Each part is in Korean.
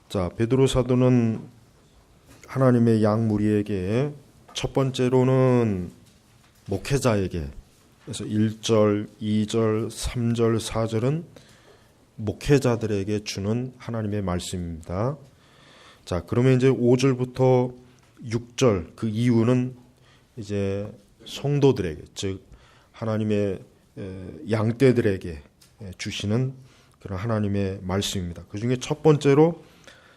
자, 베드로 사도는 하나님의 양무리에게 첫 번째로는 목회자에게, 그래서 1절, 2절, 3절, 4절은 목회자들에게 주는 하나님의 말씀입니다. 자, 그러면 이제 5절부터 6절 그 이유는 이제 성도들에게, 즉 하나님의 양떼들에게 주시는 그런 하나님의 말씀입니다. 그 중에 첫 번째로,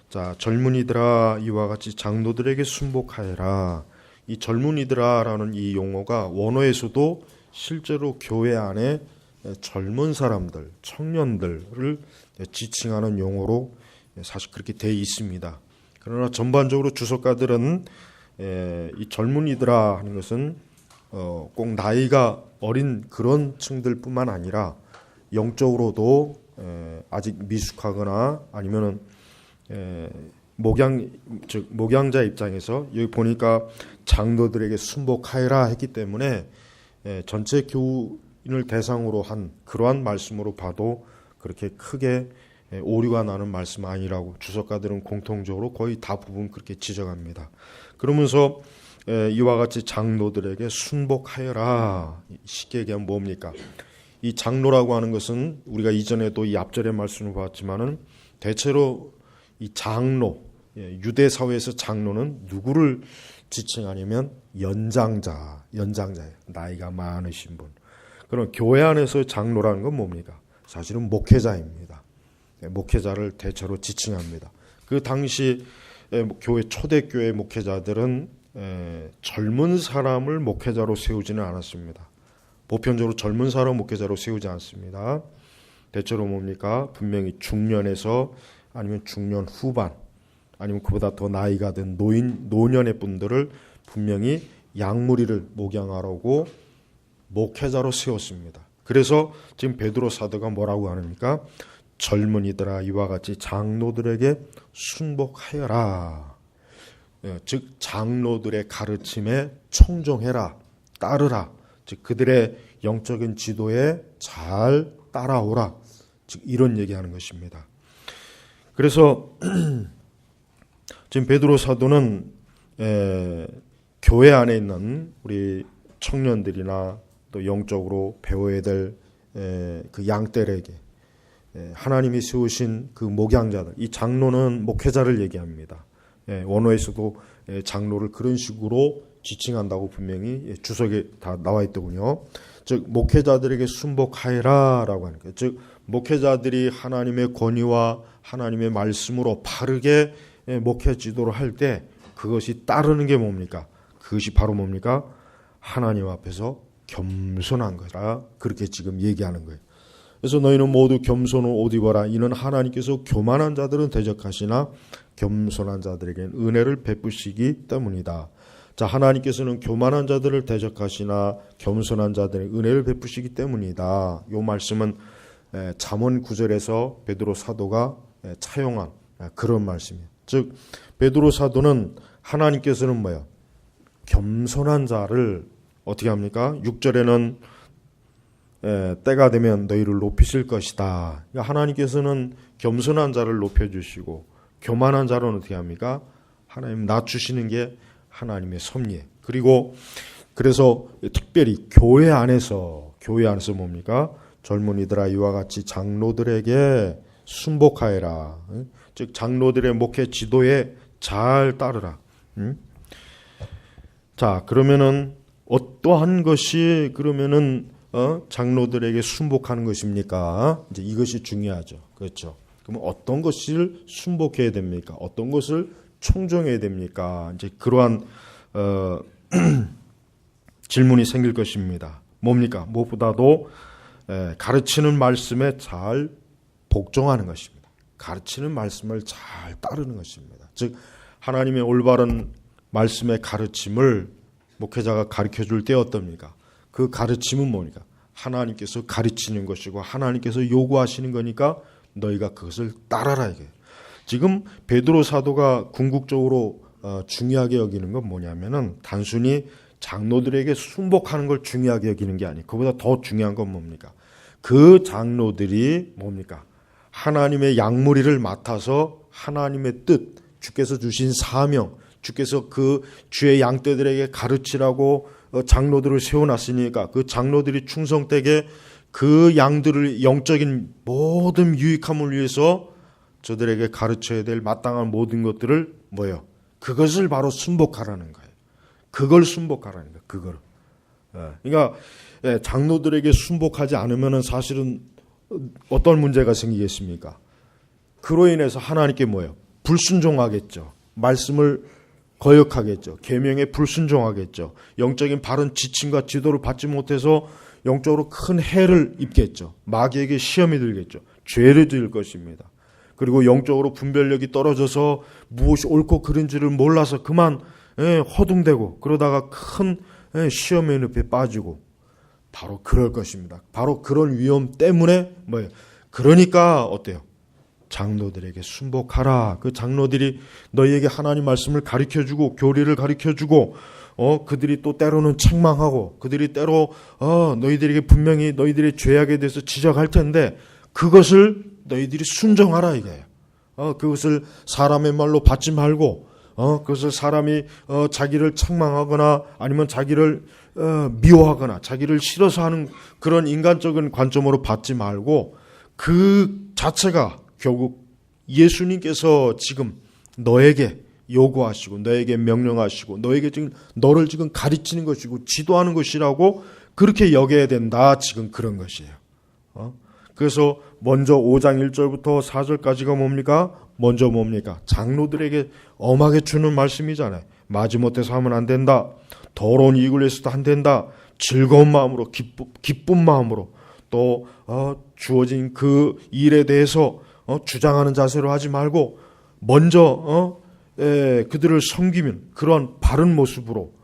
자, 젊은이들아 이와 같이 장로들에게 순복하여라. 이 젊은이들아라는 이 용어가 원어에서도 실제로 교회 안에 젊은 사람들, 청년들을 지칭하는 용어로 사실 그렇게 되어 있습니다. 그러나 전반적으로 주석가들은 이 젊은이들아 하는 것은 꼭 나이가 어린 그런 층들뿐만 아니라 영적으로도 아직 미숙하거나 아니면은 목양자 입장에서 여기 보니까 장로들에게 순복하여라 했기 때문에 전체 교인을 대상으로 한 그러한 말씀으로 봐도 그렇게 크게 오류가 나는 말씀 아니라고 주석가들은 공통적으로 거의 대부분 그렇게 지적합니다. 그러면서 이와 같이 장로들에게 순복하여라, 쉽게 얘기하면 뭡니까? 이 장로라고 하는 것은 우리가 이전에도 이 앞절의 말씀을 봤지만은 대체로 이 장로, 유대 사회에서 장로는 누구를 지칭하냐면 연장자예요. 나이가 많으신 분. 그럼 교회 안에서 장로라는 건 뭡니까? 사실은 목회자입니다. 목회자를 대체로 지칭합니다. 그 당시 교회 초대교회 목회자들은 젊은 사람을 목회자로 세우지는 않았습니다. 보편적으로 젊은 사람 목회자로 세우지 않습니다. 대체로 뭡니까? 분명히 중년에서 아니면 중년 후반, 아니면 그보다 더 나이가 든 노년의 분들을 분명히 양무리를 목양하라고 목회자로 세웠습니다. 그래서 지금 베드로 사도가 뭐라고 하십니까? 젊은이들아 이와 같이 장로들에게 순복하여라. 즉 장로들의 가르침에 청종해라, 따르라. 즉 그들의 영적인 지도에 잘 따라오라. 즉 이런 얘기하는 것입니다. 그래서 지금 베드로 사도는 교회 안에 있는 우리 청년들이나 또 영적으로 배워야 될 그 양떼들에게 하나님이 세우신 그 목양자들, 이 장로는 목회자를 얘기합니다. 원어에서도 장로를 그런 식으로 지칭한다고 분명히 주석에 다 나와 있더군요. 즉 목회자들에게 순복하여라라고 하는 거예요. 즉 목회자들이 하나님의 권위와 하나님의 말씀으로 바르게 목회 지도를 할 때 그것이 따르는 게 뭡니까? 그것이 바로 뭡니까? 하나님 앞에서 겸손한 거라. 그렇게 지금 얘기하는 거예요. 그래서 너희는 모두 겸손을 옷 입어라. 이는 하나님께서 교만한 자들은 대적하시나 겸손한 자들에게는 은혜를 베푸시기 때문이다. 자, 하나님께서는 교만한 자들을 대적하시나 겸손한 자들에게 은혜를 베푸시기 때문이다. 이 말씀은 잠언 9절에서 베드로 사도가 차용한 그런 말씀이에요. 즉 베드로 사도는 하나님께서는 뭐야? 겸손한 자를 어떻게 합니까? 6절에는 때가 되면 너희를 높이실 것이다. 그러니까 하나님께서는 겸손한 자를 높여주시고 교만한 자는 어떻게 합니까? 하나님 낮추시는 게 하나님의 섭리에. 그리고 그래서 특별히 교회 안에서 뭡니까? 젊은이들아 이와 같이 장로들에게 순복하여라. 즉 장로들의 목회 지도에 잘 따르라. 자, 그러면은 어떠한 것이 그러면은 장로들에게 순복하는 것입니까? 이제 이것이 중요하죠. 그렇죠? 그러면 어떤 것을 순복해야 됩니까? 어떤 것을 청종해야 됩니까? 이제 그러한 질문이 생길 것입니다. 뭡니까? 무엇보다도 가르치는 말씀에 잘 복종하는 것입니다. 가르치는 말씀을 잘 따르는 것입니다. 즉 하나님의 올바른 말씀의 가르침을 목회자가 가르쳐줄 때 어떻습니까? 그 가르침은 뭡니까? 하나님께서 가르치는 것이고 하나님께서 요구하시는 거니까 너희가 그것을 따라라 이게. 지금 베드로 사도가 궁극적으로 중요하게 여기는 건 뭐냐면은 단순히 장로들에게 순복하는 걸 중요하게 여기는 게 아니에요. 그보다 더 중요한 건 뭡니까? 그 장로들이 뭡니까? 하나님의 양무리를 맡아서 하나님의 뜻, 주께서 주신 사명, 주께서 그 주의 양떼들에게 가르치라고 장로들을 세워놨으니까 그 장로들이 충성되게 그 양들을 영적인 모든 유익함을 위해서 저들에게 가르쳐야 될 마땅한 모든 것들을 뭐예요? 그것을 바로 순복하라는 거예요. 그걸 순복하라는 거예요. 그걸. 그러니까 장로들에게 순복하지 않으면 사실은 어떤 문제가 생기겠습니까? 그로 인해서 하나님께 뭐예요? 불순종하겠죠. 말씀을 거역하겠죠. 계명에 불순종하겠죠. 영적인 바른 지침과 지도를 받지 못해서 영적으로 큰 해를 입겠죠. 마귀에게 시험이 들겠죠. 죄를 지을 것입니다. 그리고 영적으로 분별력이 떨어져서 무엇이 옳고 그른지를 몰라서 그만 허둥대고 그러다가 큰 시험의 늪에 빠지고 바로 그럴 것입니다. 바로 그런 위험 때문에 뭐예요? 그러니까 어때요? 장로들에게 순복하라. 그 장로들이 너희에게 하나님 말씀을 가르쳐주고 교리를 가르쳐주고 그들이 또 때로는 책망하고 그들이 때로 너희들에게 분명히 너희들의 죄악에 대해서 지적할 텐데 그것을 너희들이 순종하라 이거예요. 그것을 사람의 말로 받지 말고 그것을 사람이 자기를 책망하거나 아니면 자기를 미워하거나 자기를 싫어서 하는 그런 인간적인 관점으로 받지 말고 그 자체가 결국 예수님께서 지금 너에게 요구하시고 너에게 명령하시고 너에게 지금 너를 지금 가르치는 것이고 지도하는 것이라고 그렇게 여겨야 된다. 지금 그런 것이에요. 그래서 먼저 5장 1절부터 4절까지가 뭡니까? 먼저 뭡니까? 장로들에게 엄하게 주는 말씀이잖아요. 마지못해서 하면 안 된다. 더러운 이익을 위해서도 안 된다. 즐거운 마음으로 기쁜 마음으로 또 주어진 그 일에 대해서 주장하는 자세로 하지 말고 먼저 그들을 섬기면 그런 바른 모습으로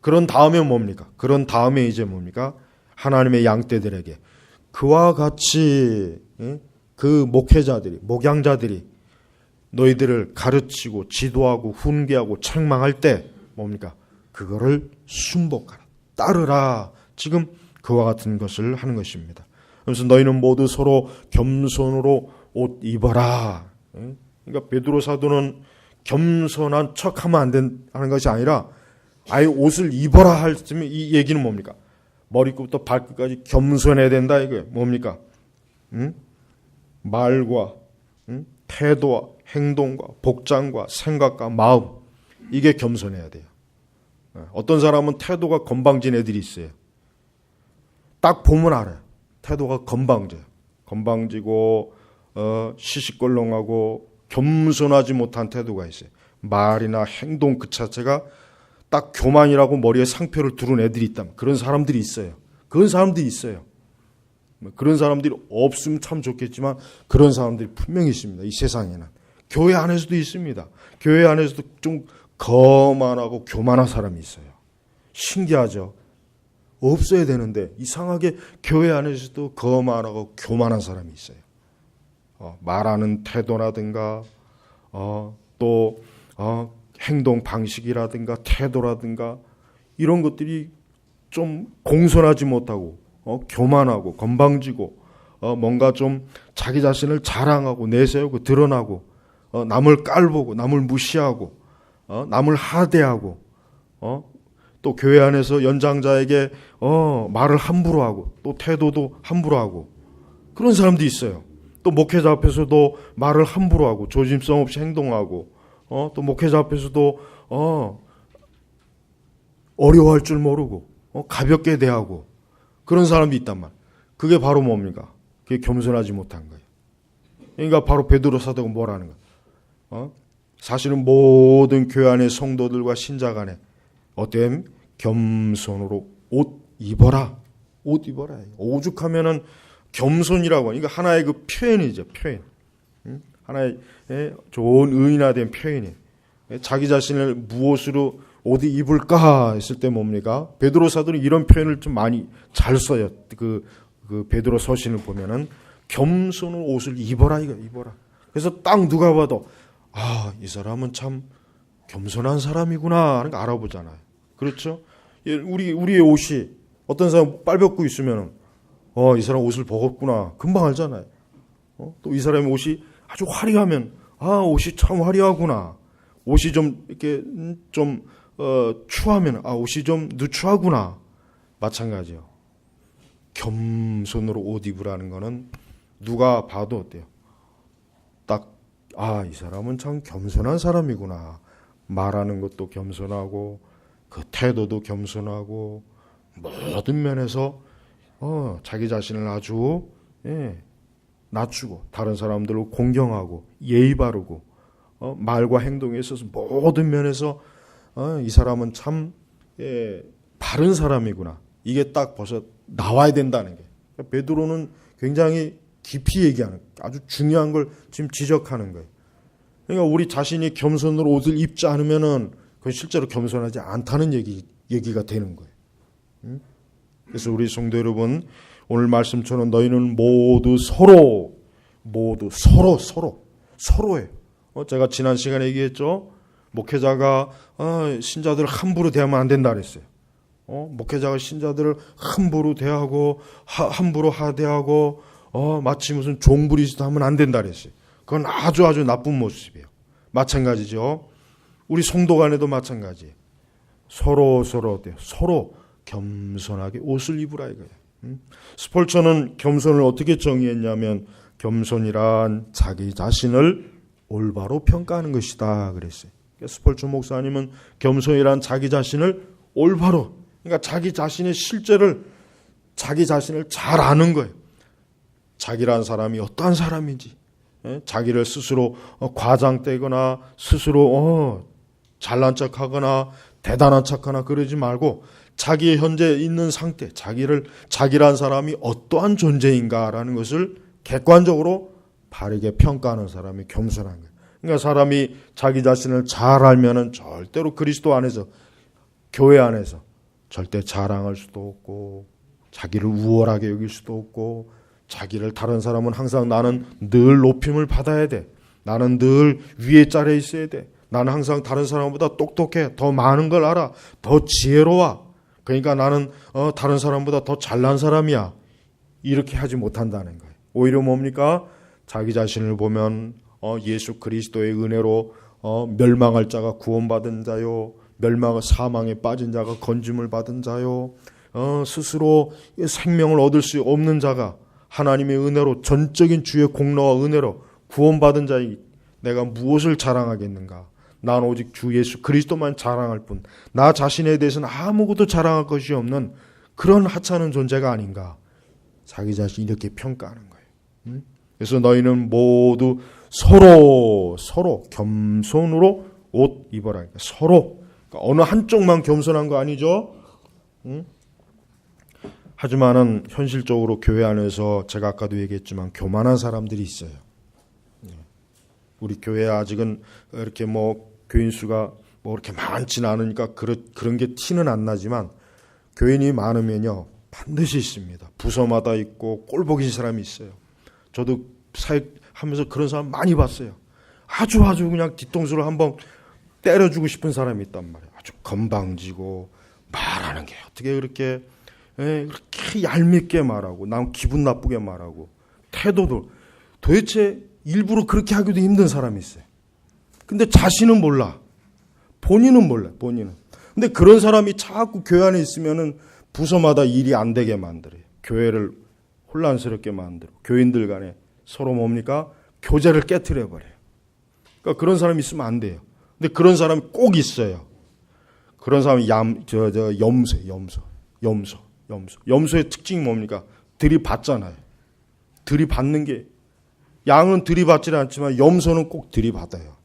그런 다음에 뭡니까? 그런 다음에 이제 뭡니까? 하나님의 양떼들에게 그와 같이 그 목회자들이 목양자들이 너희들을 가르치고 지도하고 훈계하고 책망할 때 뭡니까? 그거를 순복하라. 따르라. 지금 그와 같은 것을 하는 것입니다. 그래서 너희는 모두 서로 겸손으로 옷 입어라. 그러니까 베드로 사도는 겸손한 척하면 안 된다는 것이 아니라 아예 옷을 입어라 할 때 이 얘기는 뭡니까? 머리끝부터 발끝까지 겸손해야 된다 이거예요. 뭡니까? 말과 태도와 행동과 복장과 생각과 마음 이게 겸손해야 돼요. 어떤 사람은 태도가 건방진 애들이 있어요. 딱 보면 알아요. 태도가 건방져요. 건방지고 시시껄렁하고 겸손하지 못한 태도가 있어요. 말이나 행동 그 자체가 딱 교만이라고 머리에 상표를 두른 애들이 있다면 그런 사람들이 있어요. 그런 사람들이 있어요. 그런 사람들이 없으면 참 좋겠지만 그런 사람들이 분명히 있습니다. 이 세상에는. 교회 안에서도 있습니다. 교회 안에서도 좀 거만하고 교만한 사람이 있어요. 신기하죠? 없어야 되는데 이상하게 교회 안에서도 거만하고 교만한 사람이 있어요. 말하는 태도라든가 또 행동 방식이라든가 태도라든가 이런 것들이 좀 공손하지 못하고 교만하고 건방지고 뭔가 좀 자기 자신을 자랑하고 내세우고 드러나고 남을 깔보고 남을 무시하고 남을 하대하고 또 교회 안에서 연장자에게 말을 함부로 하고 또 태도도 함부로 하고 그런 사람도 있어요. 또 목회자 앞에서도 말을 함부로 하고 조심성 없이 행동하고 또 목회자 앞에서도 어려워할 줄 모르고 가볍게 대하고 그런 사람도 있단 말. 그게 바로 뭡니까? 그게 겸손하지 못한 거예요. 그러니까 바로 베드로 사도가 뭐라는 거예요? 사실은 모든 교회 안의 성도들과 신자 간에 어때요? 겸손으로 옷 입어라. 옷 입어라. 오죽하면은 겸손이라고 하니까 하나의 그 표현이죠. 표현. 하나의 좋은 의인화된 표현이에요. 자기 자신을 무엇으로 어디 입을까 했을 때 뭡니까? 베드로 사도는 이런 표현을 좀 많이 잘 써요. 그 베드로 서신을 보면은 겸손한 옷을 입어라 이거 입어라. 그래서 딱 누가 봐도 이 사람은 참 겸손한 사람이구나 하는 거 알아보잖아요. 그렇죠? 우리의 옷이 어떤 사람 빨갛고 있으면은 이 사람 옷을 벗었구나 금방 알잖아요. 또 이 사람의 옷이 아주 화려하면 옷이 참 화려하구나. 옷이 좀 이렇게 좀 추하면 옷이 좀 누추하구나. 마찬가지요. 겸손으로 옷 입으라는 거는 누가 봐도 어때요? 딱 이 사람은 참 겸손한 사람이구나. 말하는 것도 겸손하고 그 태도도 겸손하고 모든 면에서 자기 자신을 아주 낮추고 다른 사람들을 공경하고 예의 바르고 말과 행동에 있어서 모든 면에서 이 사람은 참 바른 사람이구나. 이게 딱 벌써 나와야 된다는 게. 그러니까 베드로는 굉장히 깊이 얘기하는 아주 중요한 걸 지금 지적하는 거예요. 그러니까 우리 자신이 겸손으로 옷을 입지 않으면은 그건 실제로 겸손하지 않다는 얘기가 되는 거예요. 그래서 우리 성도 여러분, 오늘 말씀처럼 너희는 모두 서로예요. 제가 지난 시간에 얘기했죠. 목회자가 신자들을 함부로 대하면 안 된다 그랬어요. 목회자가 신자들을 함부로 대하고 함부로 하대하고 마치 무슨 종부리짓 하면 안 된다 그랬어요. 그건 아주 나쁜 모습이에요. 마찬가지죠. 우리 성도 간에도 마찬가지예요. 서로 어때요? 서로 겸손하게 옷을 입으라 이거예요. 스폴처는 겸손을 어떻게 정의했냐면 겸손이란 자기 자신을 올바로 평가하는 것이다 그랬어요. 스폴처 목사님은 겸손이란 자기 자신을 올바로, 그러니까 자기 자신의 실제를 자기 자신을 잘 아는 거예요. 자기란 사람이 어떠한 사람인지, 자기를 스스로 과장되거나 스스로 잘난 척하거나 대단한 척하나 그러지 말고 자기의 현재 있는 상태, 자기란 사람이 어떠한 존재인가라는 것을 객관적으로 바르게 평가하는 사람이 겸손한 거예요. 그러니까 사람이 자기 자신을 잘 알면은 절대로 그리스도 안에서, 교회 안에서 절대 자랑할 수도 없고 자기를 우월하게 여길 수도 없고 자기를 다른 사람은 항상 나는 늘 높임을 받아야 돼. 나는 늘 위에 자리에 있어야 돼. 나는 항상 다른 사람보다 똑똑해. 더 많은 걸 알아. 더 지혜로워. 그러니까 나는 다른 사람보다 더 잘난 사람이야. 이렇게 하지 못한다는 거예요. 오히려 뭡니까? 자기 자신을 보면 예수 그리스도의 은혜로 멸망할 자가 구원받은 자요, 사망에 빠진 자가 건짐을 받은 자요, 스스로 생명을 얻을 수 없는 자가 하나님의 은혜로, 전적인 주의 공로와 은혜로 구원받은 자이 내가 무엇을 자랑하겠는가? 난 오직 주 예수 그리스도만 자랑할 뿐, 나 자신에 대해서는 아무것도 자랑할 것이 없는 그런 하찮은 존재가 아닌가? 자기 자신 이렇게 평가하는 거예요. 그래서 너희는 모두 서로 겸손으로 옷 입어라. 서로, 그러니까 어느 한쪽만 겸손한 거 아니죠? 하지만은 현실적으로 교회 안에서 제가 아까도 얘기했지만 교만한 사람들이 있어요. 우리 교회에 아직은 이렇게 교인 수가 그렇게 많지는 않으니까 그런 게 티는 안 나지만 교인이 많으면요 반드시 있습니다. 부서마다 있고 꼴보기 사람이 있어요. 저도 사역하면서 그런 사람 많이 봤어요. 아주 그냥 뒤통수를 한번 때려주고 싶은 사람이 있단 말이에요. 아주 건방지고 말하는 게 어떻게 그렇게 얄밉게 말하고 난 기분 나쁘게 말하고 태도도 도대체 일부러 그렇게 하기도 힘든 사람이 있어요. 근데 자신은 몰라. 본인은 몰라. 근데 그런 사람이 자꾸 교회 안에 있으면은 부서마다 일이 안 되게 만들어요. 교회를 혼란스럽게 만들고 교인들 간에 서로 뭡니까? 교제를 깨트려 버려요. 그러니까 그런 사람이 있으면 안 돼요. 근데 그런 사람이 꼭 있어요. 그런 사람이 염소의 특징이 뭡니까? 들이받잖아요. 들이받는 게, 양은 들이받지 않지만 염소는 꼭 들이받아요.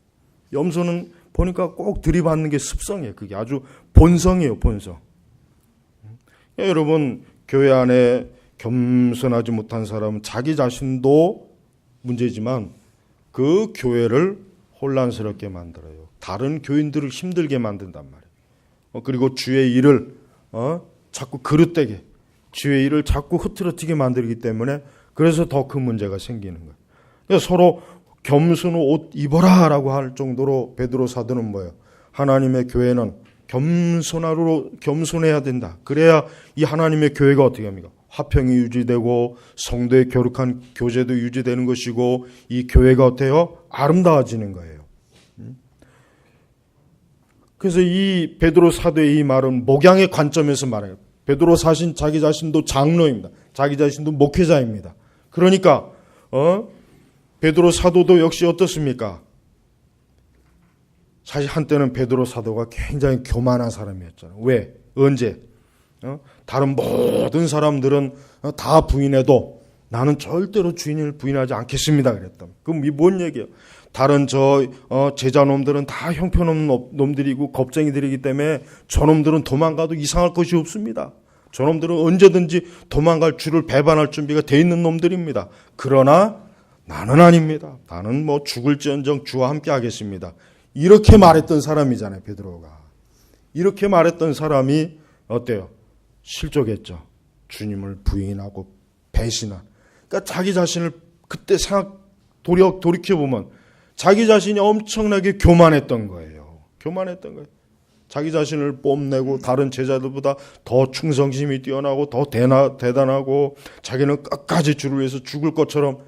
염소는 보니까 꼭 들이받는 게 습성이에요. 그게 아주 본성이에요, 본성. 여러분, 교회 안에 겸손하지 못한 사람은 자기 자신도 문제지만 그 교회를 혼란스럽게 만들어요. 다른 교인들을 힘들게 만든단 말이에요. 그리고 주의 일을 자꾸 그릇되게, 주의 일을 자꾸 흐트러뜨리게 만들기 때문에 그래서 더 큰 문제가 생기는 거예요. 그래서 서로 겸손으로 옷 입어라라고 할 정도로 베드로 사도는 뭐예요? 하나님의 교회는 겸손해야 된다. 그래야 이 하나님의 교회가 어떻게 합니까? 화평이 유지되고 성도의 거룩한 교제도 유지되는 것이고 이 교회가 어때요? 아름다워지는 거예요. 그래서 이 베드로 사도의 이 말은 목양의 관점에서 말해요. 베드로 사신 자기 자신도 장로입니다. 자기 자신도 목회자입니다. 그러니까 베드로 사도도 역시 어떻습니까? 사실 한때는 베드로 사도가 굉장히 교만한 사람이었잖아요. 왜? 언제? 다른 모든 사람들은 다 부인해도 나는 절대로 주인을 부인하지 않겠습니다. 그랬다. 그럼 이 뭔 얘기예요? 다른 제자놈들은 다 형편없는 놈들이고 겁쟁이들이기 때문에 저놈들은 도망가도 이상할 것이 없습니다. 저놈들은 언제든지 도망갈 줄을 배반할 준비가 돼 있는 놈들입니다. 그러나 나는 아닙니다. 나는 죽을지언정 주와 함께 하겠습니다. 이렇게 말했던 사람이잖아요, 베드로가. 이렇게 말했던 사람이 어때요? 실족했죠. 주님을 부인하고 배신한. 그러니까 자기 자신을 그때 돌이켜보면 자기 자신이 엄청나게 교만했던 거예요. 교만했던 거예요. 자기 자신을 뽐내고 다른 제자들보다 더 충성심이 뛰어나고 더 대단하고 자기는 끝까지 주를 위해서 죽을 것처럼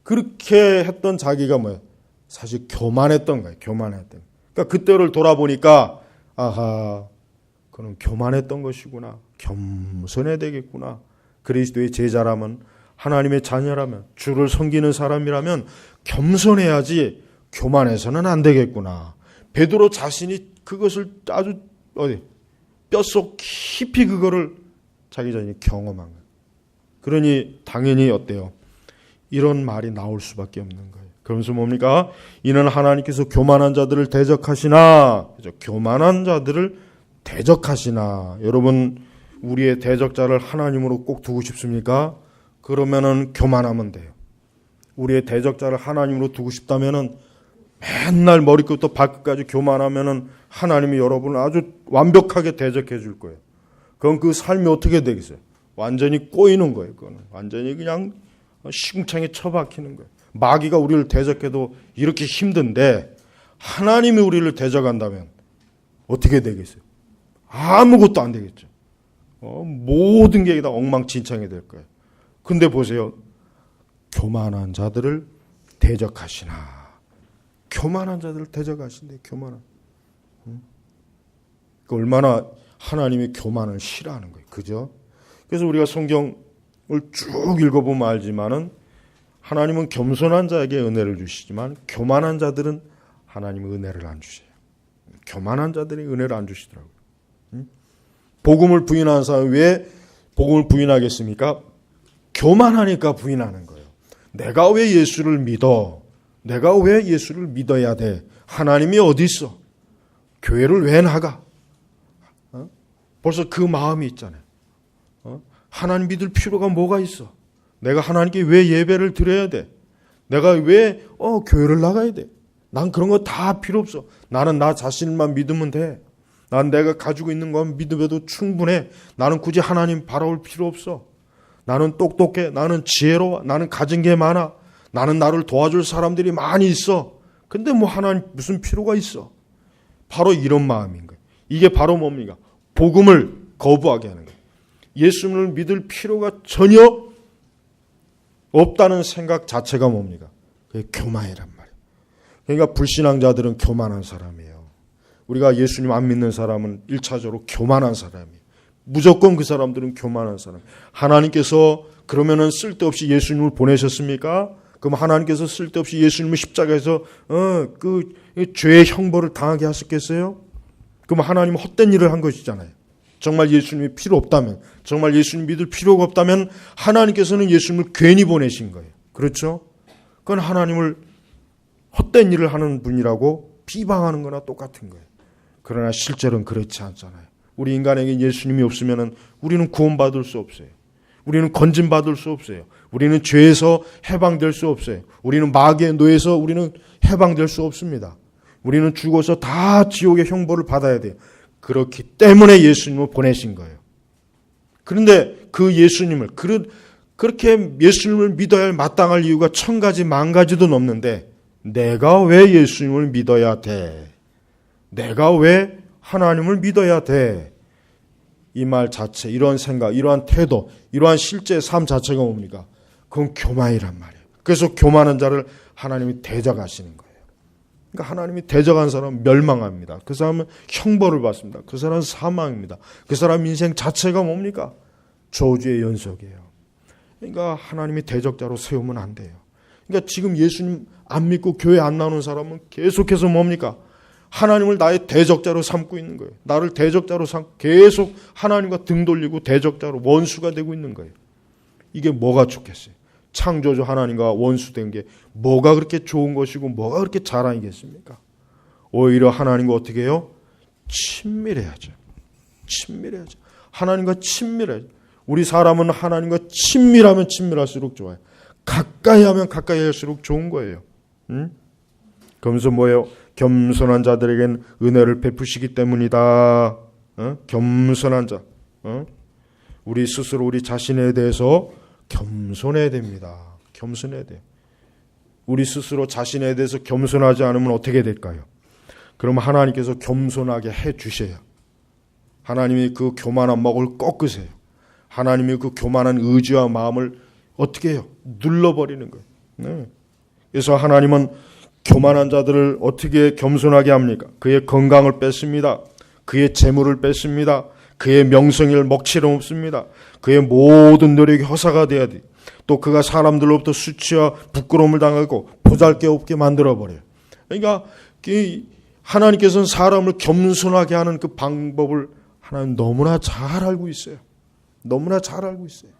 그렇게 했던 자기가 뭐예요? 사실 교만했던 거예요. 교만했던. 그러니까 그때를 돌아보니까 아하, 그는 교만했던 것이구나. 겸손해야 되겠구나. 그리스도의 제자라면 하나님의 자녀라면 주를 섬기는 사람이라면 겸손해야지 교만해서는 안 되겠구나. 베드로 자신이 그것을 아주 뼛속 깊이 그거를 자기 자신이 경험한 거예요. 그러니 당연히 어때요? 이런 말이 나올 수밖에 없는 거예요. 그러면서 뭡니까? 이는 하나님께서 교만한 자들을 대적하시나. 교만한 자들을 대적하시나. 여러분, 우리의 대적자를 하나님으로 꼭 두고 싶습니까? 그러면은 교만하면 돼요. 우리의 대적자를 하나님으로 두고 싶다면은 맨날 머리끝부터 발끝까지 교만하면은 하나님이 여러분을 아주 완벽하게 대적해 줄 거예요. 그럼 그 삶이 어떻게 되겠어요? 완전히 꼬이는 거예요. 그거는 완전히 그냥 시궁창에 처박히는 거예요. 마귀가 우리를 대적해도 이렇게 힘든데 하나님이 우리를 대적한다면 어떻게 되겠어요? 아무것도 안 되겠죠. 모든 게 다 엉망진창이 될 거예요. 근데 보세요. 교만한 자들을 대적하시나. 교만한 자들을 대적하신대. 교만한. 얼마나 하나님이 교만을 싫어하는 거예요. 그죠? 그래서 우리가 성경을 쭉 읽어보면 알지만은 하나님은 겸손한 자에게 은혜를 주시지만 교만한 자들은 하나님은 은혜를 안 주세요. 교만한 자들이 은혜를 안 주시더라고요. 복음을 부인하는 사람이 왜 복음을 부인하겠습니까? 교만하니까 부인하는 거예요. 내가 왜 예수를 믿어? 내가 왜 예수를 믿어야 돼? 하나님이 어디 있어? 교회를 왜 나가? 벌써 그 마음이 있잖아요. 하나님 믿을 필요가 뭐가 있어? 내가 하나님께 왜 예배를 드려야 돼? 내가 왜 교회를 나가야 돼? 난 그런 거 다 필요 없어. 나는 나 자신만 믿으면 돼. 난 내가 가지고 있는 건 믿음에도 충분해. 나는 굳이 하나님 바라볼 필요 없어. 나는 똑똑해. 나는 지혜로워. 나는 가진 게 많아. 나는 나를 도와줄 사람들이 많이 있어. 근데 하나님 무슨 필요가 있어? 바로 이런 마음인 거예요. 이게 바로 뭡니까? 복음을 거부하게 하는 거예요. 예수님을 믿을 필요가 전혀 없다는 생각 자체가 뭡니까? 그게 교만이란 말이에요. 그러니까 불신앙자들은 교만한 사람이에요. 우리가 예수님 안 믿는 사람은 1차적으로 교만한 사람이에요. 무조건 그 사람들은 교만한 사람. 하나님께서 그러면은 쓸데없이 예수님을 보내셨습니까? 그럼 하나님께서 쓸데없이 예수님을 십자가에서 그 죄의 형벌을 당하게 하셨겠어요? 그럼 하나님은 헛된 일을 한 것이잖아요. 정말 예수님이 필요 없다면, 정말 예수님 믿을 필요가 없다면 하나님께서는 예수님을 괜히 보내신 거예요. 그렇죠? 그건 하나님을 헛된 일을 하는 분이라고 비방하는 거나 똑같은 거예요. 그러나 실제로는 그렇지 않잖아요. 우리 인간에게 예수님이 없으면 우리는 구원받을 수 없어요. 우리는 건진받을 수 없어요. 우리는 죄에서 해방될 수 없어요. 우리는 마귀의 노예에서 우리는 해방될 수 없습니다. 우리는 죽어서 다 지옥의 형벌을 받아야 돼요. 그렇기 때문에 예수님을 보내신 거예요. 그런데 그 예수님을 그렇게 예수님을 믿어야 할 마땅할 이유가 1000가지 10,000가지도 넘는데 내가 왜 예수님을 믿어야 돼? 내가 왜 하나님을 믿어야 돼? 이 말 자체, 이러한 생각, 이러한 태도, 이러한 실제 삶 자체가 뭡니까? 그건 교만이란 말이에요. 그래서 교만한 자를 하나님이 대적하시는 거예요. 그러니까 하나님이 대적한 사람은 멸망합니다. 그 사람은 형벌을 받습니다. 그 사람은 사망입니다. 그 사람 인생 자체가 뭡니까? 저주의 연속이에요. 그러니까 하나님이 대적자로 세우면 안 돼요. 그러니까 지금 예수님 안 믿고 교회 안 나오는 사람은 계속해서 뭡니까? 하나님을 나의 대적자로 삼고 있는 거예요. 나를 대적자로 삼고 계속 하나님과 등 돌리고 대적자로 원수가 되고 있는 거예요. 이게 뭐가 좋겠어요? 창조주 하나님과 원수된 게 뭐가 그렇게 좋은 것이고 뭐가 그렇게 자랑이겠습니까? 오히려 하나님과 어떻게 해요? 친밀해야죠. 친밀해야죠. 하나님과 친밀해야죠. 우리 사람은 하나님과 친밀하면 친밀할수록 좋아요. 가까이 하면 가까이 할수록 좋은 거예요. 그러면서 뭐예요? 겸손한 자들에겐 은혜를 베푸시기 때문이다. 겸손한 자. 우리 스스로 우리 자신에 대해서 겸손해야 됩니다. 겸손해야 돼요. 우리 스스로 자신에 대해서 겸손하지 않으면 어떻게 될까요? 그럼 하나님께서 겸손하게 해 주셔야 하나님이 그 교만한 목을 꺾으세요. 하나님이 그 교만한 의지와 마음을 어떻게 해요? 눌러버리는 거예요. 네. 그래서 하나님은 교만한 자들을 어떻게 겸손하게 합니까? 그의 건강을 뺏습니다. 그의 재물을 뺏습니다. 그의 명성을 먹칠을 없습니다. 그의 모든 노력이 허사가 돼야 돼. 또 그가 사람들로부터 수치와 부끄러움을 당하고 보잘것없게 만들어버려요. 그러니까 하나님께서는 사람을 겸손하게 하는 그 방법을 하나님 너무나 잘 알고 있어요. 너무나 잘 알고 있어요.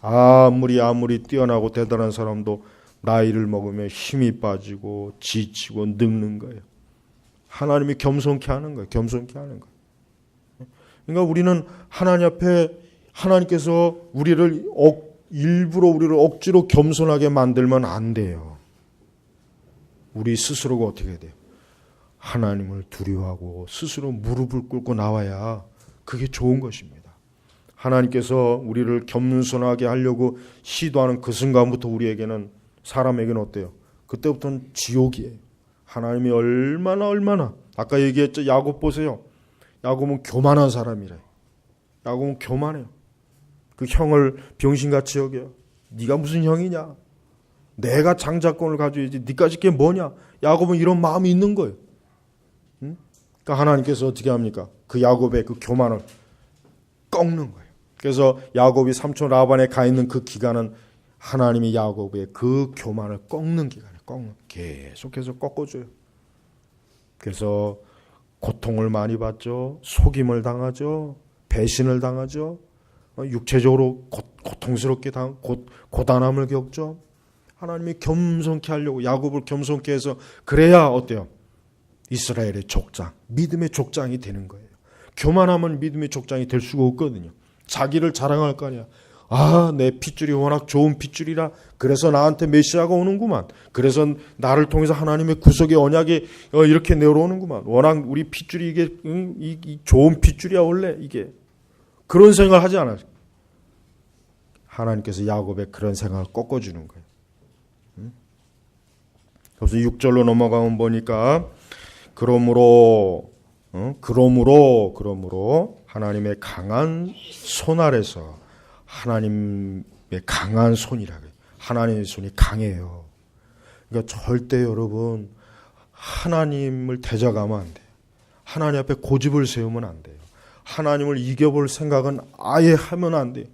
아무리 뛰어나고 대단한 사람도 나이를 먹으면 힘이 빠지고 지치고 늙는 거예요. 하나님이 겸손케 하는 거예요. 겸손케 하는 거예요. 그러니까 우리는 하나님 앞에 하나님께서 일부러 우리를 억지로 겸손하게 만들면 안 돼요. 우리 스스로가 어떻게 돼요? 하나님을 두려워하고 스스로 무릎을 꿇고 나와야 그게 좋은 것입니다. 하나님께서 우리를 겸손하게 하려고 시도하는 그 순간부터 우리에게는 사람에게는 어때요? 그때부터는 지옥이에요. 하나님이 얼마나 아까 얘기했죠. 야곱 보세요. 야곱은 교만한 사람이래. 야곱은 교만해요. 그 형을 병신같이 여겨요. 네가 무슨 형이냐? 내가 장자권을 가져야지. 네까지 게 뭐냐? 야곱은 이런 마음이 있는 거예요. 응? 그러니까 하나님께서 어떻게 합니까? 그 야곱의 그 교만을 꺾는 거예요. 그래서 야곱이 삼촌 라반에 가 있는 그 기간은 하나님이 야곱의 그 교만을 꺾는 기간이에요. 계속해서 꺾어줘요. 그래서 고통을 많이 받죠. 속임을 당하죠. 배신을 당하죠. 육체적으로 고통스럽게 고단함을 겪죠. 하나님이 겸손케 하려고 야곱을 겸손케 해서 그래야 어때요? 이스라엘의 족장, 믿음의 족장이 되는 거예요. 교만하면 믿음의 족장이 될 수가 없거든요. 자기를 자랑할 거 아니야. 내 핏줄이 워낙 좋은 핏줄이라 그래서 나한테 메시아가 오는구만. 그래서 나를 통해서 하나님의 구속의 언약이 이렇게 내려오는구만. 워낙 우리 핏줄이 이게 이 좋은 핏줄이야 원래 이게. 그런 생각을 하지 않아요. 하나님께서 야곱의 그런 생각을 꺾어주는 거예요. 그래서 6절로 넘어가면 보니까 그러므로 하나님의 강한 손 아래서 하나님의 강한 손이라고 해요. 하나님의 손이 강해요. 그러니까 절대 여러분 하나님을 대적하면 안 돼요. 하나님 앞에 고집을 세우면 안 돼요. 하나님을 이겨볼 생각은 아예 하면 안 돼요.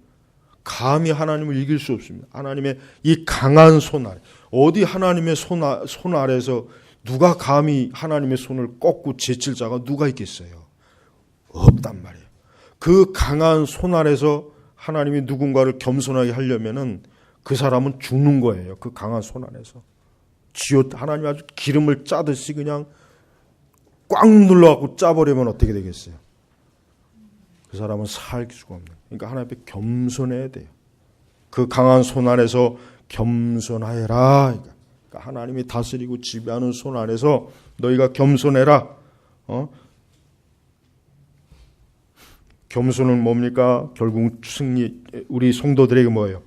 감히 하나님을 이길 수 없습니다. 하나님의 이 강한 손 아래. 어디 하나님의 손 아래에서 누가 감히 하나님의 손을 꺾고 제칠 자가 누가 있겠어요? 없단 말이에요. 그 강한 손 아래서 하나님이 누군가를 겸손하게 하려면은 그 사람은 죽는 거예요. 그 강한 손 안에서. 하나님이 아주 기름을 짜듯이 그냥 꽉 눌러갖고 짜버리면 어떻게 되겠어요? 그 사람은 살 수가 없는. 그러니까 하나님 앞에 겸손해야 돼요. 그 강한 손 안에서 겸손하여라. 그러니까 하나님이 다스리고 지배하는 손 안에서 너희가 겸손해라. 겸손은 뭡니까? 결국 우리 성도들에게 뭐예요?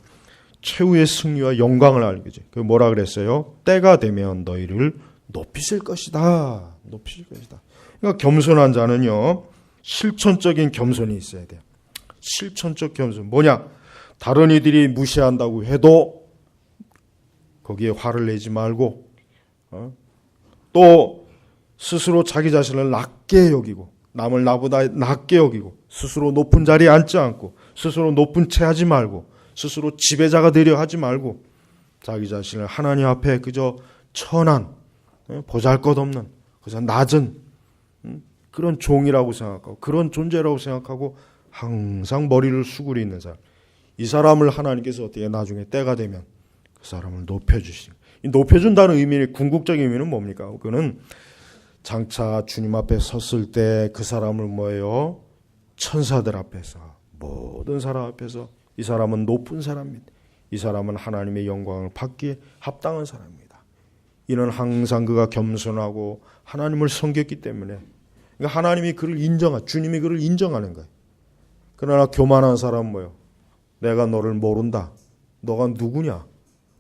최후의 승리와 영광을 알겠지. 그 뭐라 그랬어요? 때가 되면 너희를 높이실 것이다. 높이실 것이다. 그러니까 겸손한 자는요, 실천적인 겸손이 있어야 돼요. 실천적 겸손. 뭐냐? 다른 이들이 무시한다고 해도 거기에 화를 내지 말고 또 스스로 자기 자신을 낮게 여기고 남을 나보다 낮게 여기고 스스로 높은 자리에 앉지 않고 스스로 높은 채 하지 말고 스스로 지배자가 되려 하지 말고 자기 자신을 하나님 앞에 그저 천한 보잘것없는 그저 낮은 그런 종이라고 생각하고 그런 존재라고 생각하고 항상 머리를 수그리 있는 사람, 이 사람을 하나님께서 어떻게 나중에 때가 되면 그 사람을 높여주시는, 이 높여준다는 의미의 궁극적인 의미는 뭡니까? 그거는 장차 주님 앞에 섰을 때 그 사람을 뭐예요? 천사들 앞에서 모든 사람 앞에서 이 사람은 높은 사람입니다. 이 사람은 하나님의 영광을 받기에 합당한 사람입니다. 이는 항상 그가 겸손하고 하나님을 섬겼기 때문에, 그러니까 하나님이 그를 주님이 그를 인정하는 거예요. 그러나 교만한 사람은 뭐예요? 내가 너를 모른다. 너가 누구냐?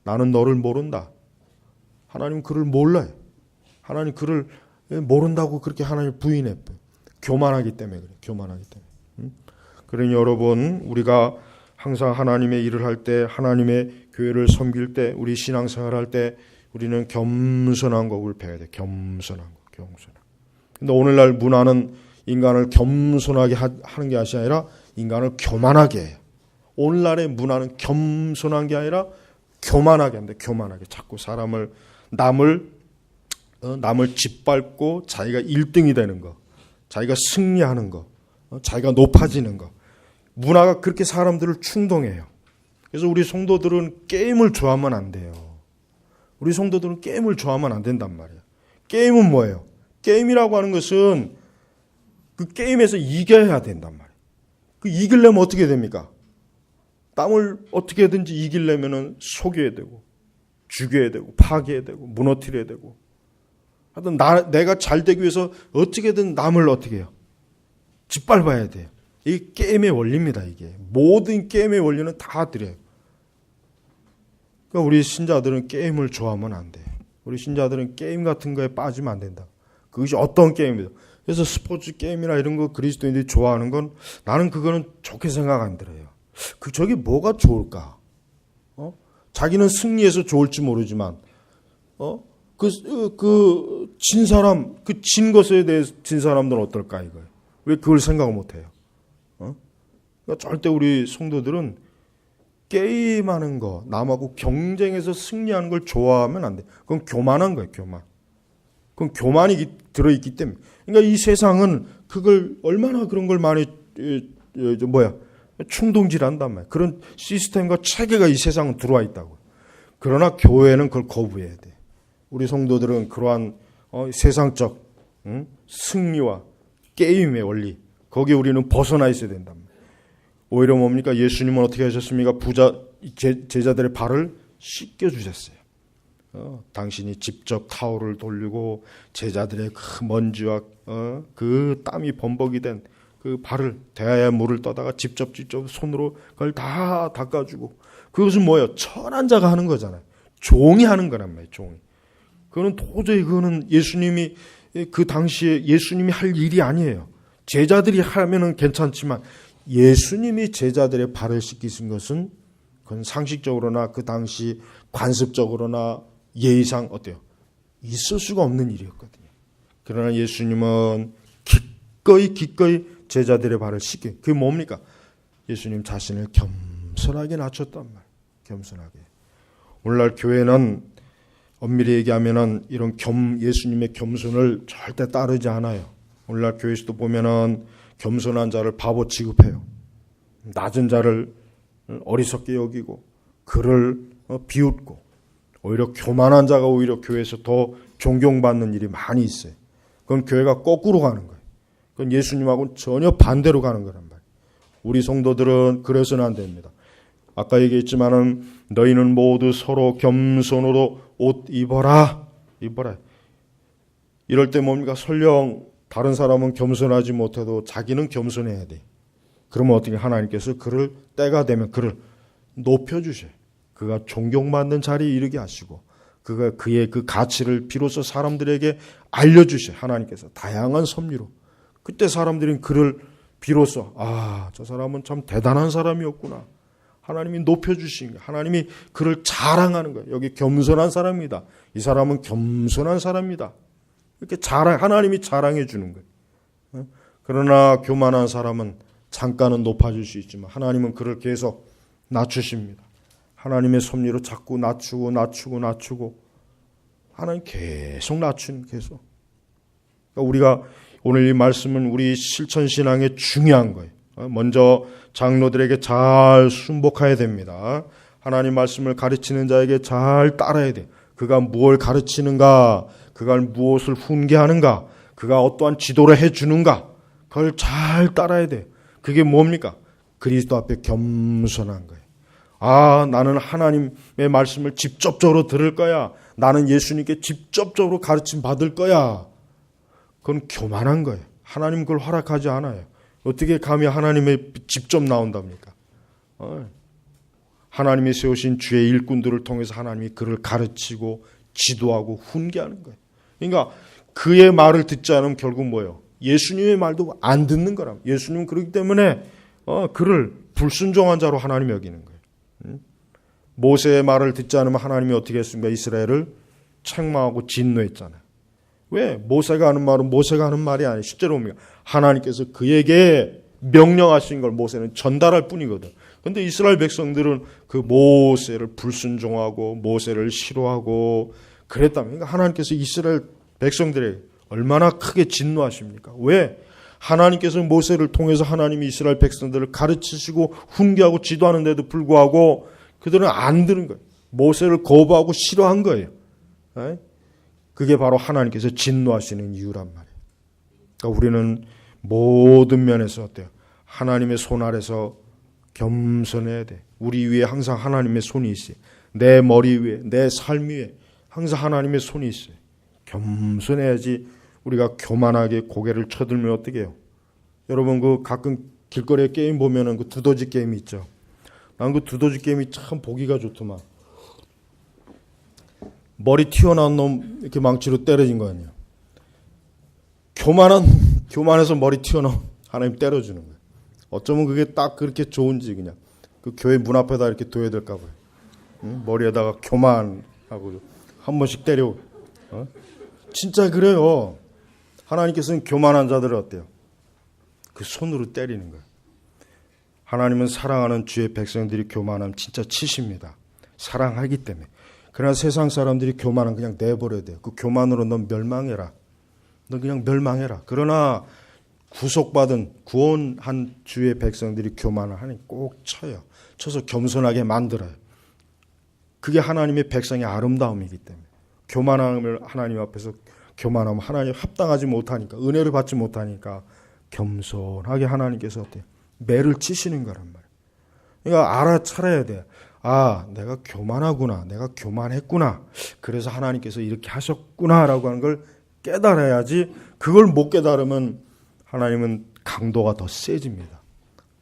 나는 너를 모른다. 하나님 그를 몰라요. 하나님 그를 모른다고 그렇게 하나님 부인해. 교만하기 때문에 그래요. 교만하기 때문에. 그러니 여러분, 우리가 항상 하나님의 일을 할 때, 하나님의 교회를 섬길 때, 우리 신앙생활 할 때 우리는 겸손한 것을 배워야 돼. 겸손한 것, 겸손한. 근데 오늘날 문화는 인간을 겸손하게 하는 게 아니라 인간을 교만하게 해요. 오늘날의 문화는 겸손한 게 아니라 교만하게 한대. 교만하게. 자꾸 사람을 남을 짓밟고 자기가 1등이 되는 거, 자기가 승리하는 거, 자기가 높아지는 거. 문화가 그렇게 사람들을 충동해요. 그래서 우리 성도들은 게임을 좋아하면 안 돼요. 우리 성도들은 게임을 좋아하면 안 된단 말이에요. 게임은 뭐예요? 게임이라고 하는 것은 그 게임에서 이겨야 된단 말이에요. 그 이기려면 어떻게 됩니까? 남을 어떻게든지 이기려면 속여야 되고 죽여야 되고 파괴해야 되고 무너뜨려야 되고, 하여튼 내가 잘 되기 위해서 어떻게든 남을 어떻게 해요? 짓밟아야 돼요. 이게 게임의 원리입니다. 이게 모든 게임의 원리는 다 드려요. 그러니까 우리 신자들은 게임을 좋아하면 안 돼요. 우리 신자들은 게임 같은 거에 빠지면 안 된다. 그것이 어떤 게임이든. 그래서 스포츠 게임이나 이런 거 그리스도인들이 좋아하는 건 나는 그거는 좋게 생각 안 들어요. 저게 뭐가 좋을까? 자기는 승리해서 좋을지 모르지만, 진 사람, 진 것에 대해 진 사람들은 어떨까 이거예요. 왜 그걸 생각을 못 해요? 그러니까 절대 우리 성도들은 게임하는 거, 남하고 경쟁해서 승리하는 걸 좋아하면 안 돼. 그건 교만한 거예요, 교만. 그건 교만이 들어있기 때문에. 그러니까 이 세상은 그걸 얼마나 그런 걸 많이 충동질한단 말이에요. 그런 시스템과 체계가 이 세상은 들어와 있다고. 그러나 교회는 그걸 거부해야 돼. 우리 성도들은 그러한 세상적 승리와 게임의 원리, 거기에 우리는 벗어나 있어야 된단 말이에요. 오히려 뭡니까? 예수님은 어떻게 하셨습니까? 제자들의 발을 씻겨주셨어요. 당신이 직접 타올을 돌리고 제자들의 그 먼지와 그 땀이 범벅이 된 그 발을 대야의 물을 떠다가 직접 손으로 그걸 다 닦아주고, 그것은 뭐예요? 천한 자가 하는 거잖아요. 종이 하는 거란 말이에요. 종이. 그거는 도저히 그거는 예수님이 그 당시에 예수님이 할 일이 아니에요. 제자들이 하면은 괜찮지만 예수님이 제자들의 발을 씻기신 것은 그건 상식적으로나 그 당시 관습적으로나 예의상 어때요? 있을 수가 없는 일이었거든요. 그러나 예수님은 기꺼이 제자들의 발을 씻게. 그게 뭡니까? 예수님 자신을 겸손하게 낮췄단 말이에요. 겸손하게. 오늘날 교회는 엄밀히 얘기하면은 이런 예수님의 겸손을 절대 따르지 않아요. 오늘날 교회에서도 보면은 겸손한 자를 바보 취급해요. 낮은 자를 어리석게 여기고 그를 비웃고, 오히려 교만한 자가 오히려 교회에서 더 존경받는 일이 많이 있어요. 그건 교회가 거꾸로 가는 거예요. 그건 예수님하고는 전혀 반대로 가는 거란 말이에요. 우리 성도들은 그래서는 안 됩니다. 아까 얘기했지만은 너희는 모두 서로 겸손으로 옷 입어라. 이럴 때 뭡니까? 설령 다른 사람은 겸손하지 못해도 자기는 겸손해야 돼. 그러면 어떻게 하나님께서 그를 때가 되면 그를 높여주셔요. 그가 존경받는 자리에 이르게 하시고 그의 그 가치를 비로소 사람들에게 알려주셔요. 하나님께서 다양한 섭리로. 그때 사람들은 그를 비로소 저 사람은 참 대단한 사람이었구나. 하나님이 높여주신 거예요. 하나님이 그를 자랑하는 거예요. 여기 겸손한 사람이다. 이 사람은 겸손한 사람이다. 이렇게 하나님이 자랑해 주는 거예요. 그러나 교만한 사람은 잠깐은 높아질 수 있지만 하나님은 그를 계속 낮추십니다. 하나님의 섭리로 자꾸 낮추고 하나님 계속 낮추는 계속. 그러니까 우리가 오늘 이 말씀은 우리 실천신앙에 중요한 거예요. 먼저 장로들에게 잘 순복해야 됩니다. 하나님 말씀을 가르치는 자에게 잘 따라야 돼요. 그가 무엇을 가르치는가, 그가 무엇을 훈계하는가, 그가 어떠한 지도를 해주는가, 그걸 잘 따라야 돼요. 그게 뭡니까? 그리스도 앞에 겸손한 거예요. 나는 하나님의 말씀을 직접적으로 들을 거야. 나는 예수님께 직접적으로 가르침 받을 거야. 그건 교만한 거예요. 하나님 그걸 허락하지 않아요. 어떻게 감히 하나님의 직접 나온답니까? 하나님이 세우신 주의 일꾼들을 통해서 하나님이 그를 가르치고 지도하고 훈계하는 거예요. 그러니까 그의 말을 듣지 않으면 결국 뭐예요? 예수님의 말도 안 듣는 거라. 예수님은 그렇기 때문에 그를 불순종한 자로 하나님이 여기는 거예요. 모세의 말을 듣지 않으면 하나님이 어떻게 했습니까? 이스라엘을 책망하고 진노했잖아요. 왜? 모세가 하는 말은 모세가 하는 말이 아니에요. 실제로 뭡니까? 하나님께서 그에게 명령하신 걸 모세는 전달할 뿐이거든. 그런데 이스라엘 백성들은 그 모세를 불순종하고 모세를 싫어하고 그랬다면, 그러니까 하나님께서 이스라엘 백성들에게 얼마나 크게 진노하십니까? 왜? 하나님께서 모세를 통해서 하나님이 이스라엘 백성들을 가르치시고 훈계하고 지도하는데도 불구하고 그들은 안 들은 거예요. 모세를 거부하고 싫어한 거예요. 그게 바로 하나님께서 진노하시는 이유란 말이에요. 그러니까 우리는 모든 면에서 어때요? 하나님의 손 아래서 겸손해야 돼. 우리 위에 항상 하나님의 손이 있어요. 내 머리 위에, 내 삶 위에 항상 하나님의 손이 있어요. 겸손해야지. 우리가 교만하게 고개를 쳐들면 어떻게 해요? 여러분 그 가끔 길거리에 게임 보면은 그 두더지 게임이 있죠. 난 그 두더지 게임이 참 보기가 좋더만. 머리 튀어나온 놈 이렇게 망치로 때려진 거 아니에요. 교만해서 머리 튀어나온 하나님 때려주는 거예요. 어쩌면 그게 딱 그렇게 좋은지 그냥 그 교회 문 앞에다 이렇게 둬야 될까 봐요. 머리에다가 교만하고 한 번씩 때려. 진짜 그래요. 하나님께서는 교만한 자들을 어때요? 그 손으로 때리는 거예요. 하나님은 사랑하는 주의 백성들이 교만하면 진짜 치십니다. 사랑하기 때문에. 그러나 세상 사람들이 교만은 그냥 내버려야 돼요. 그 교만으로 넌 멸망해라. 너 그냥 멸망해라. 그러나 구속받은 구원한 주의 백성들이 교만을 하니 꼭 쳐요. 쳐서 겸손하게 만들어요. 그게 하나님의 백성의 아름다움이기 때문에. 교만함을 하나님 앞에서 교만하면 하나님 합당하지 못하니까, 은혜를 받지 못하니까 겸손하게 하나님께서 어때요? 매를 치시는 거란 말이에요. 그러니까 알아차려야 돼요. 내가 교만하구나. 내가 교만했구나. 그래서 하나님께서 이렇게 하셨구나라고 하는 걸 깨달아야지. 그걸 못 깨달으면 하나님은 강도가 더 세집니다.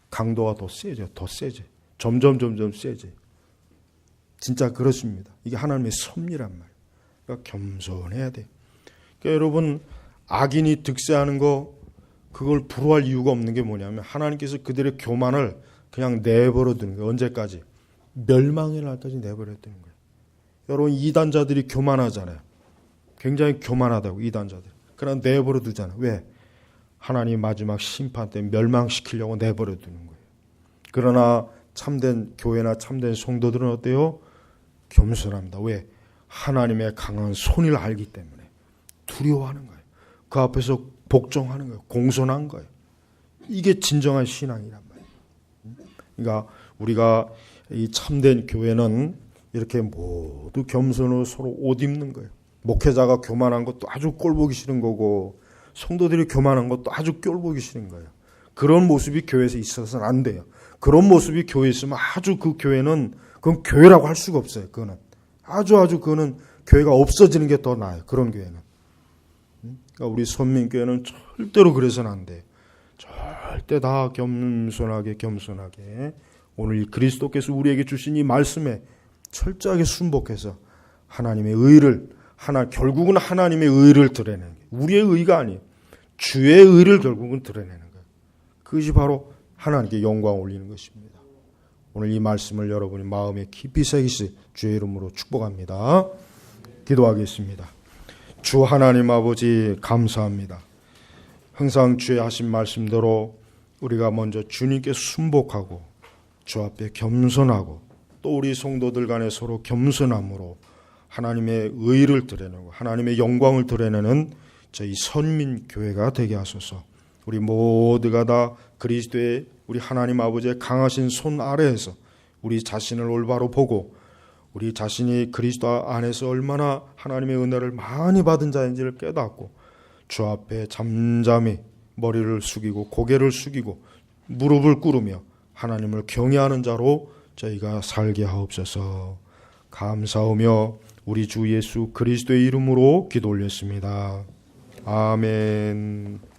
강도가 더 세져. 더 세져. 점점 세져. 진짜 그렇습니다. 이게 하나님의 섭리란 말이에요. 그러니까 겸손해야 돼요. 그러니까 여러분 악인이 득세하는 거 그걸 부러워할 이유가 없는 게 뭐냐면 하나님께서 그들의 교만을 그냥 내버려 두는 거예요. 언제까지? 멸망의 날까지 내버려 두는 거예요. 여러분 이단자들이 교만하잖아요. 굉장히 교만하다고 이단자들. 그러나 내버려 두잖아요. 왜? 하나님 마지막 심판 때 멸망시키려고 내버려 두는 거예요. 그러나 참된 교회나 참된 성도들은 어때요? 겸손합니다. 왜? 하나님의 강한 손을 알기 때문에 두려워하는 거예요. 그 앞에서 복종하는 거예요. 공손한 거예요. 이게 진정한 신앙이란 말이에요. 그러니까 우리가 이 참된 교회는 이렇게 모두 겸손으로 서로 옷 입는 거예요. 목회자가 교만한 것도 아주 꼴보기 싫은 거고 성도들이 교만한 것도 아주 꼴보기 싫은 거예요. 그런 모습이 교회에서 있어서는 안 돼요. 그런 모습이 교회에 있으면 아주 그 교회는 그건 교회라고 할 수가 없어요. 그거는 아주 그거는 교회가 없어지는 게 더 나아요. 그런 교회는. 그러니까 우리 선민교회는 절대로 그래서는 안 돼요. 절대 다 겸손하게 오늘 그리스도께서 우리에게 주신 이 말씀에 철저하게 순복해서 하나님의 의를 결국은 하나님의 의를 드러내는 거예요. 우리의 의가 아니에요. 주의 의를 결국은 드러내는 거예요. 그것이 바로 하나님께 영광 올리는 것입니다. 오늘 이 말씀을 여러분이 마음에 깊이 새기시 주의 이름으로 축복합니다. 기도하겠습니다. 주 하나님 아버지 감사합니다. 항상 주의 하신 말씀대로 우리가 먼저 주님께 순복하고 주 앞에 겸손하고 또 우리 성도들 간에 서로 겸손함으로 하나님의 의를 드러내고 하나님의 영광을 드러내는 저희 선민교회가 되게 하소서. 우리 모두가 다 그리스도의 우리 하나님 아버지의 강하신 손 아래에서 우리 자신을 올바로 보고 우리 자신이 그리스도 안에서 얼마나 하나님의 은혜를 많이 받은 자인지를 깨닫고 주 앞에 잠잠히 머리를 숙이고 고개를 숙이고 무릎을 꿇으며 하나님을 경외하는 자로 저희가 살게 하옵소서. 감사하며 우리 주 예수 그리스도의 이름으로 기도 올렸습니다. 아멘.